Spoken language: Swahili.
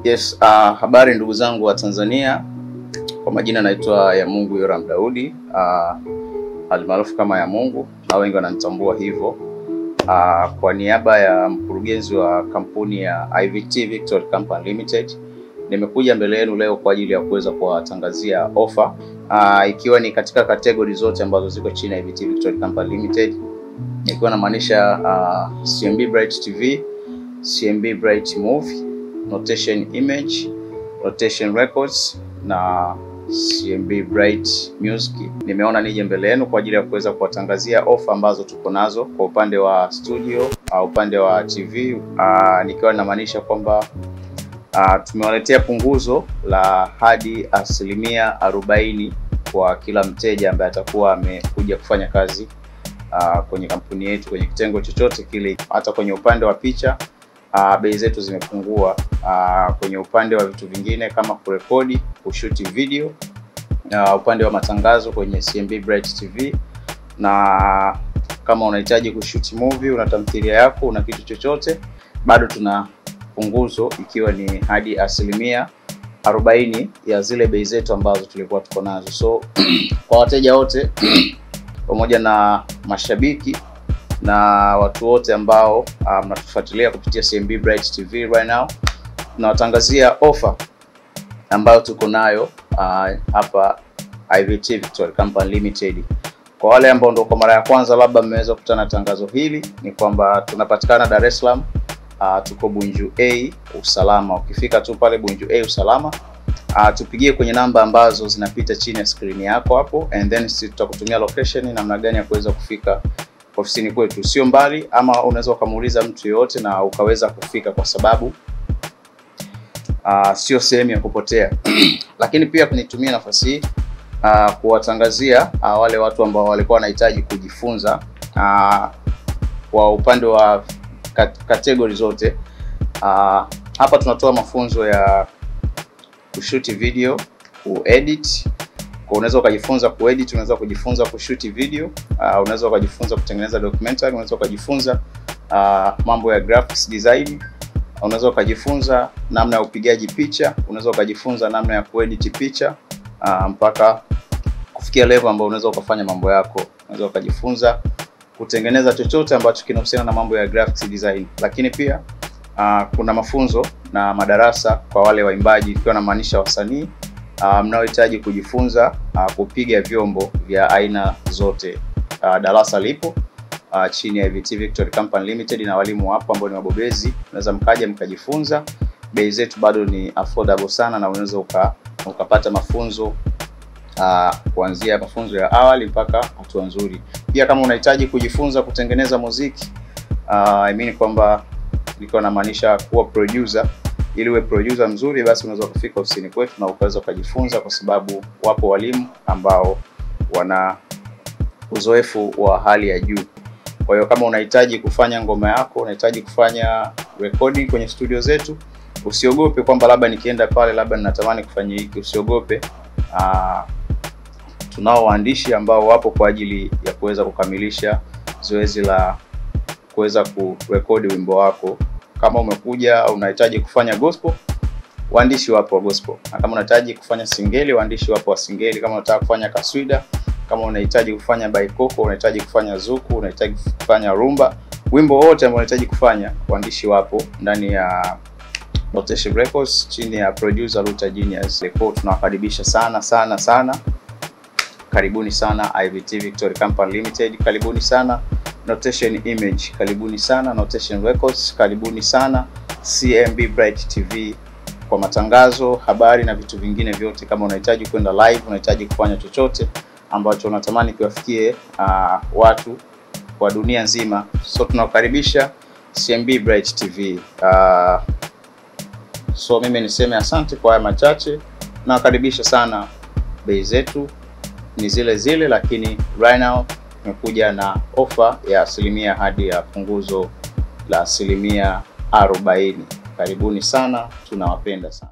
Yes, habari ndugu zangu wa Tanzania. Kwa majina naitwa Yamungu Yoram Daudi, almaarufu kama Yamungu, na wengi wananitambua hivyo. Kwa niaba ya mkurugenzi wa kampuni ya IVT Victory Company Limited, nimekuja mbele yenu leo kwa ajili ya kuweza kuwatangazia offer, ikiwa ni katika kategori zote ambazo ziko chini ya IVT Victory Company Limited, ikiwa namaanisha CMB Bright TV, CMB Bright Movie, Notation Image, Notation Records na CMB Bright Music. Nimeona nije mbele yenu kwa ajili ya kuweza kuwatangazia ofa ambazo tuko nazo kwa upande wa studio au upande wa TV, nikiwa namaanisha kwamba tumewaletea punguzo la hadi 40% kwa kila mteja ambaye atakuwa amekuja kufanya kazi kwenye kampuni yetu, kwenye kitengo chochote kile. Hata kwenye upande wa picha bei zetu zimepungua. Kwenye upande wa vitu vingine kama kurekodi, kushuti video, upande wa matangazo kwenye CMB Bright TV, na kama unahitaji kushuti movie, una tamthilia yako, una kitu chochote, bado tuna punguzo ikiwa ni hadi 40% ya zile bei zetu ambazo tulikuwa tuko nazo. So kwa wateja wote pamoja na mashabiki na watu wote ambao mnatufuatilia kupitia CMB Bright TV right now, tunawatangazia offer ambayo tuko nayo hapa IVT Victory Company Limited. Kwa wale ambao ndio kwa mara ya kwanza labda mmeweza kukutana tangazo hili, ni kwamba tunapatikana Dar es Salaam, tuko Bunju A Usalama. Ukifika tu pale Bunju A Usalama, tupigie kwenye namba ambazo zinapita chini ya screen yako hapo, and then sisi tutakutumia location namna gani ya kuweza kufika ofisini kwetu. Sio mbali, ama unaweza kumuuliza mtu yote na ukaweza kufika, kwa sababu sio sehemu ya kupotea. Lakini pia kunitumia nafasi hii kuwatangazia wale watu ambao walikuwa wanahitaji kujifunza kwa upande wa kategori zote. Hapa tunatoa mafunzo ya kushuti video, kuedit. Unaweza kujifunza kuedit, unaweza kujifunza kushuti video, unaweza kujifunza kutengeneza documentary, unaweza kujifunza mambo ya graphics design, unaweza kujifunza namna ya upigaji picha, unaweza kujifunza namna ya kuedit picha, mpaka kufikia level ambayo unaweza kufanya mambo yako. Unaweza kujifunza kutengeneza chochote ambacho kinahusiana na mambo ya graphics design. Lakini pia kuna mafunzo na madarasa kwa wale waimbaji, ikiwa namaanisha wasanii mnaohitaji kujifunza kupiga vyombo vya aina zote. Darasa lipo chini ya IVT Victory Company Limited na walimu hapo ambao ni wabobezi. Unaweza mkaja mkajifunza. Bei zetu bado ni affordable sana, na unaweza ukapata mafunzo kuanzia mafunzo ya awali mpaka hatua nzuri. Pia kama unahitaji kujifunza kutengeneza muziki, kwamba niko namaanisha kuwa producer, ili uwe producer mzuri, basi unaweza kufika ofisini kwetu na ukaweza kujifunza, kwa sababu wapo walimu ambao wana uzoefu wa hali ya juu. Kwa hiyo kama unahitaji kufanya ngoma yako, unahitaji kufanya recording kwenye studio zetu, usiogope kwamba labda nikienda pale labda ninatamani kufanya hiki. Usiogope, tunao waandishi ambao wapo kwa ajili ya kuweza kukamilisha zoezi la kuweza kurekodi wimbo wako. Kama umekuja unahitaji kufanya gospel, waandishi wapo wa gospel. Na kama unahitaji kufanya singeli, waandishi wapo wa singeli. Kama unataka kufanya kaswida, kama unahitaji kufanya baikoko, unahitaji kufanya zuku, unahitaji kufanya rumba, wimbo wote ambao unahitaji kufanya, waandishi wapo ndani ya Notation Records chini ya producer Luta Genius. Leo tunawakaribisha sana. Karibuni sana IVT Victory Company Limited, karibuni sana Notation Image, karibuni sana Notation Records, karibuni sana CMB Bright TV kwa matangazo, habari na vitu vingine vyote. Kama unahitaji kwenda live, unahitaji kufanya chochote ambacho unatamani kiwafikie watu kwa dunia nzima, so tunakukaribisha CMB Bright TV. So mimi niseme asante kwa haya machache, na nakaribisha sana. Bei zetu ni zile, lakini right now tumekuja na offer ya hadi ya punguzo la 40%. Karibuni sana, tunawapenda sana.